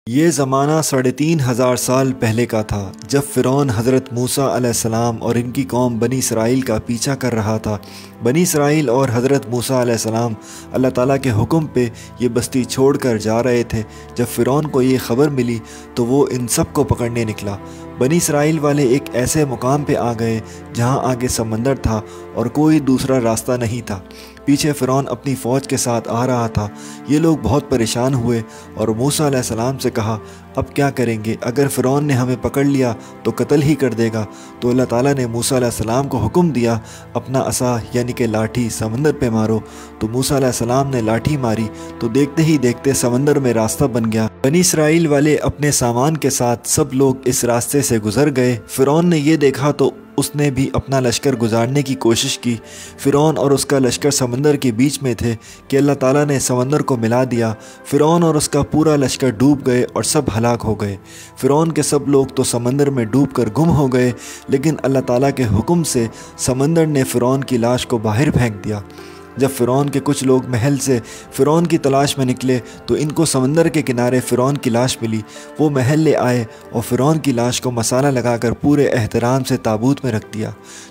یہ زمانہ 3500 سال پہلے کا تھا، جب فرعون حضرت موسیٰ علیہ السلام اور ان کی قوم بنی اسرائیل کا پیچھا کر رہا تھا۔ بنی اسرائیل اور حضرت موسیٰ علیہ السلام اللہ تعالیٰ کے حکم پہ یہ بستی چھوڑ کر جا رہے تھے۔ جب فرعون کو یہ خبر ملی تو وہ ان سب کو پکڑنے نکلا۔ بنی اسرائیل والے ایک ایسے مقام پہ آ گئے جہاں آگے سمندر تھا اور کوئی دوسرا راستہ نہیں تھا۔ پیچھے فرعون اپنی فوج کے ساتھ آ رہا تھا۔ یہ لوگ بہت پریشان ہوئے اور موسیٰ علیہ السلام سے کہا، اب کیا کریں گے؟ اگر فرعون نے ہمیں پکڑ لیا تو قتل ہی کر دے گا۔ تو اللہ تعالیٰ نے موسیٰ علیہ السلام کو حکم دیا، اپنا عصا یعنی کہ لاٹھی سمندر پہ مارو۔ تو موسیٰ علیہ السلام نے لاٹھی ماری تو دیکھتے ہی دیکھتے سمندر میں راستہ بن گیا۔ بنی اسرائیل والے اپنے سامان کے ساتھ سب لوگ اس راستے سے گزر گئے۔ فرعون نے یہ دیکھا تو اس نے بھی اپنا لشکر گزارنے کی کوشش کی۔ فرعون اور اس کا لشکر سمندر کے بیچ میں تھے کہ اللہ تعالیٰ نے سمندر کو ملا دیا۔ فرعون اور اس کا پورا لشکر ڈوب گئے اور سب ہلاک ہو گئے۔ فرعون کے سب لوگ تو سمندر میں ڈوب کر گم ہو گئے، لیکن اللہ تعالیٰ کے حکم سے سمندر نے فرعون کی لاش کو باہر پھینک دیا۔ جب فرعون کے کچھ لوگ محل سے فرعون کی تلاش میں نکلے تو ان کو سمندر کے کنارے فرعون کی لاش ملی۔ وہ محل لے آئے اور فرعون کی لاش کو مسالہ لگا کر پورے احترام سے تابوت میں رکھ دیا،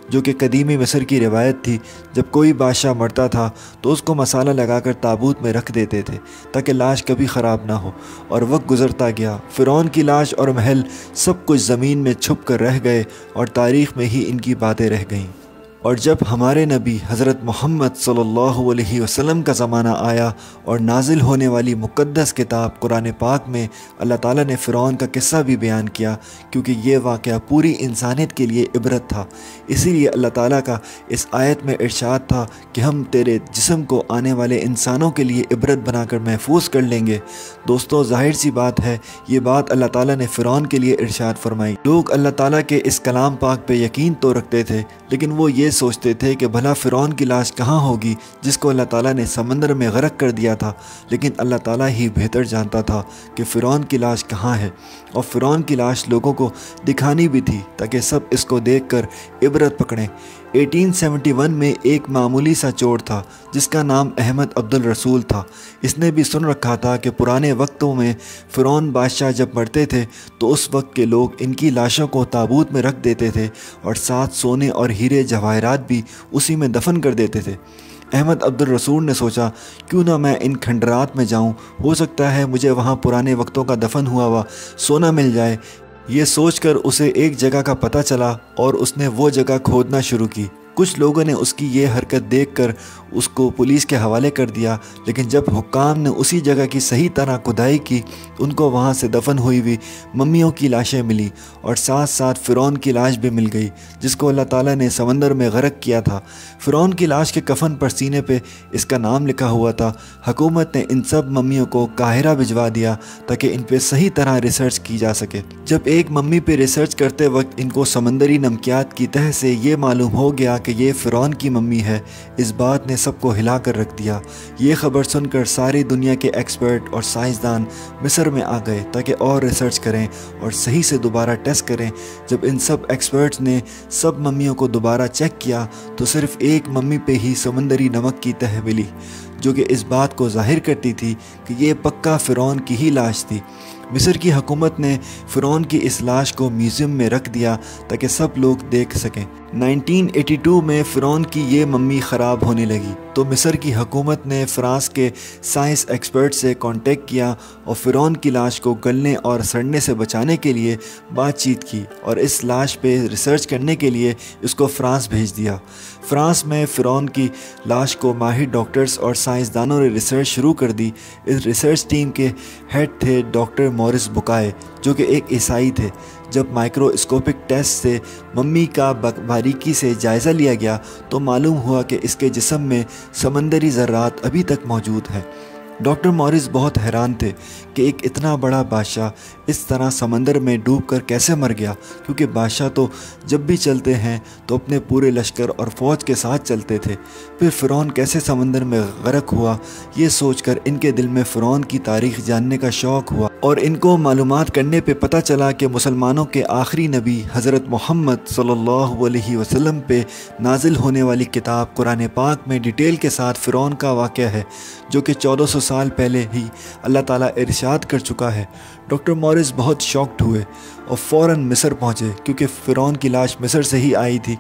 جو کہ قدیمی مصر کی روایت تھی۔ جب کوئی بادشاہ مرتا تھا تو اس کو مسالہ لگا کر تابوت میں رکھ دیتے تھے تاکہ لاش کبھی خراب نہ ہو۔ اور وقت گزرتا گیا، فرعون کی لاش اور محل سب کچھ زمین میں چھپ کر رہ گئے اور تاریخ میں ہی ان کی باتیں رہ گئیں۔ اور جب ہمارے نبی حضرت محمد صلی اللہ علیہ وسلم کا زمانہ آیا اور نازل ہونے والی مقدس کتاب قرآن پاک میں اللہ تعالیٰ نے فرعون کا قصہ بھی بیان کیا، کیونکہ یہ واقعہ پوری انسانیت کے لیے عبرت تھا۔ اسی لیے اللہ تعالیٰ کا اس آیت میں ارشاد تھا کہ ہم تیرے جسم کو آنے والے انسانوں کے لیے عبرت بنا کر محفوظ کر لیں گے۔ دوستو، ظاہر سی بات ہے، یہ بات اللہ تعالیٰ نے فرعون کے لیے ارشاد فرمائی۔ لوگ اللہ تعالیٰ کے اس کلام پاک پہ یقین تو رکھتے تھے، لیکن وہ یہ سوچتے تھے کہ بھلا فرعون کی لاش کہاں ہوگی جس کو اللہ تعالیٰ نے سمندر میں غرق کر دیا تھا۔ لیکن اللہ تعالیٰ ہی بہتر جانتا تھا کہ فرعون کی لاش کہاں ہے، اور فرعون کی لاش لوگوں کو دکھانی بھی تھی تاکہ سب اس کو دیکھ کر عبرت پکڑیں۔ 1871 میں ایک معمولی سا چور تھا جس کا نام احمد عبد الرسول تھا۔ اس نے بھی سن رکھا تھا کہ پرانے وقتوں میں فرعون بادشاہ جب مرتے تھے تو اس وقت کے لوگ ان کی لاشوں کو تابوت میں رکھ دیتے تھے اور ساتھ سونے اور ہیرے جواہرات بھی اسی میں دفن کر دیتے تھے۔ احمد عبد الرسول نے سوچا، کیوں نہ میں ان کھنڈرات میں جاؤں، ہو سکتا ہے مجھے وہاں پرانے وقتوں کا دفن ہوا سونا مل جائے۔ یہ سوچ کر اسے ایک جگہ کا پتہ چلا اور اس نے وہ جگہ کھودنا شروع کی۔ کچھ لوگوں نے اس کی یہ حرکت دیکھ کر اس کو پولیس کے حوالے کر دیا، لیکن جب حکام نے اسی جگہ کی صحیح طرح کھدائی کی، ان کو وہاں سے دفن ہوئی ہوئی ممیوں کی لاشیں ملی اور ساتھ ساتھ فرعون کی لاش بھی مل گئی جس کو اللہ تعالیٰ نے سمندر میں غرق کیا تھا۔ فرعون کی لاش کے کفن پر سینے پہ اس کا نام لکھا ہوا تھا۔ حکومت نے ان سب ممیوں کو قاہرہ بھجوا دیا تاکہ ان پہ صحیح طرح ریسرچ کی جا سکے۔ جب ایک ممی پہ ریسرچ کرتے وقت ان کو سمندری نمکیات کی تہ سے یہ معلوم ہو گیا کہ یہ فرعون کی ممی ہے، اس بات نے سب کو ہلا کر رکھ دیا۔ یہ خبر سن کر ساری دنیا کے ایکسپرٹ اور سائنسدان مصر میں آ گئے تاکہ اور ریسرچ کریں اور صحیح سے دوبارہ ٹیسٹ کریں۔ جب ان سب ایکسپرٹس نے سب ممیوں کو دوبارہ چیک کیا تو صرف ایک ممی پہ ہی سمندری نمک کی تہ ملی، جو کہ اس بات کو ظاہر کرتی تھی کہ یہ پکا فرعون کی ہی لاش تھی۔ مصر کی حکومت نے فرعون کی اس لاش کو میوزیم میں رکھ دیا تاکہ سب لوگ دیکھ سکیں۔ 1982 میں فرعون کی یہ ممی خراب ہونے لگی تو مصر کی حکومت نے فرانس کے سائنس ایکسپرٹ سے کانٹیکٹ کیا اور فرعون کی لاش کو گلنے اور سڑنے سے بچانے کے لیے بات چیت کی اور اس لاش پہ ریسرچ کرنے کے لیے اس کو فرانس بھیج دیا۔ فرانس میں فرعون کی لاش کو ماہر ڈاکٹرز اور سائنسدانوں نے ریسرچ شروع کر دی۔ اس ریسرچ ٹیم کے ہیڈ تھے ڈاکٹر مورس بکائے، جو کہ ایک عیسائی تھے۔ جب مائکرواسکوپک ٹیسٹ سے ممی کا باریکی سے جائزہ لیا گیا تو معلوم ہوا کہ اس کے جسم میں سمندری ذرات ابھی تک موجود ہیں۔ ڈاکٹر مورس بہت حیران تھے کہ ایک اتنا بڑا بادشاہ اس طرح سمندر میں ڈوب کر کیسے مر گیا، کیونکہ بادشاہ تو جب بھی چلتے ہیں تو اپنے پورے لشکر اور فوج کے ساتھ چلتے تھے، پھر فرعون کیسے سمندر میں غرق ہوا؟ یہ سوچ کر ان کے دل میں فرعون کی تاریخ جاننے کا شوق ہوا اور ان کو معلومات کرنے پہ پتہ چلا کہ مسلمانوں کے آخری نبی حضرت محمد صلی اللہ علیہ وسلم پہ نازل ہونے والی کتاب قرآن پاک میں ڈیٹیل کے ساتھ فرعون کا واقعہ ہے، جو کہ 1400 سال پہلے ہی اللہ تعالیٰ ارشاد کر چکا ہے۔ ڈاکٹر مورس بہت شاکڈ ہوئے اور فوراً مصر پہنچے کیونکہ فرعون کی لاش مصر سے ہی آئی تھی۔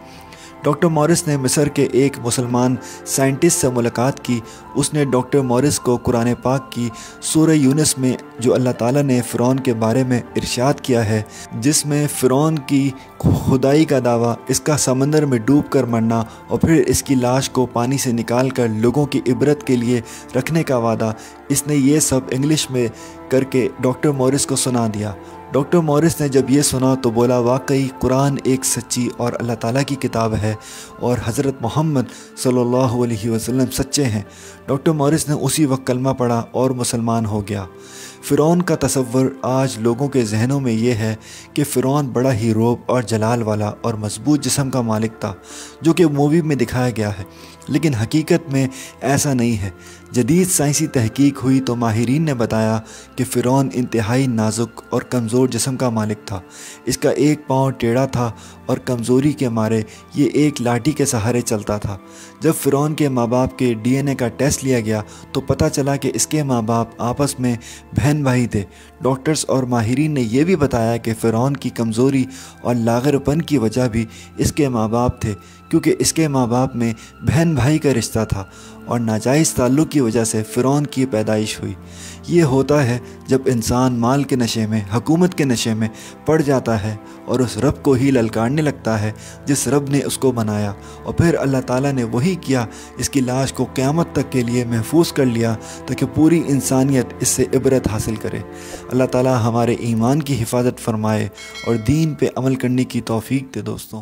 ڈاکٹر مورس نے مصر کے ایک مسلمان سائنٹسٹ سے ملاقات کی۔ اس نے ڈاکٹر مورس کو قرآن پاک کی سورہ یونس میں جو اللہ تعالیٰ نے فرعون کے بارے میں ارشاد کیا ہے، جس میں فرعون کی خدائی کا دعویٰ، اس کا سمندر میں ڈوب کر مرنا اور پھر اس کی لاش کو پانی سے نکال کر لوگوں کی عبرت کے لیے رکھنے کا وعدہ، اس نے یہ سب انگلش میں کر کے ڈاکٹر مورس کو سنا دیا۔ ڈاکٹر مورس نے جب یہ سنا تو بولا، واقعی قرآن ایک سچی اور اللہ تعالیٰ کی کتاب ہے اور حضرت محمد صلی اللہ علیہ وسلم سچے ہیں۔ ڈاکٹر مورس نے اسی وقت کلمہ پڑھا اور مسلمان ہو گیا۔ فرعون کا تصور آج لوگوں کے ذہنوں میں یہ ہے کہ فرعون بڑا ہی روب اور جلال والا اور مضبوط جسم کا مالک تھا، جو کہ مووی میں دکھایا گیا ہے، لیکن حقیقت میں ایسا نہیں ہے۔ جدید سائنسی تحقیق ہوئی تو ماہرین نے بتایا کہ فرعون انتہائی نازک اور کمزور جسم کا مالک تھا۔ اس کا ایک پاؤں ٹیڑھا تھا اور کمزوری کے مارے یہ ایک لاٹھی کے سہارے چلتا تھا۔ جب فرعون کے ماں باپ کے ڈی این اے کا ٹیسٹ لیا گیا تو پتہ چلا کہ اس کے ماں باپ آپس میں بہن بھائی تھے۔ ڈاکٹرز اور ماہرین نے یہ بھی بتایا کہ فرعون کی کمزوری اور لاغر پن کی وجہ بھی اس کے ماں باپ تھے، کیونکہ اس کے ماں باپ میں بہن بھائی کا رشتہ تھا اور ناجائز تعلق کی وجہ سے فرعون کی پیدائش ہوئی۔ یہ ہوتا ہے جب انسان مال کے نشے میں، حکومت کے نشے میں پڑ جاتا ہے اور اس رب کو ہی للکارنے لگتا ہے جس رب نے اس کو بنایا، اور پھر اللہ تعالیٰ نے وہی کیا، اس کی لاش کو قیامت تک کے لیے محفوظ کر لیا تاکہ پوری انسانیت اس سے عبرت حاصل کرے۔ اللہ تعالیٰ ہمارے ایمان کی حفاظت فرمائے اور دین پہ عمل کرنے کی توفیق دے دوستوں۔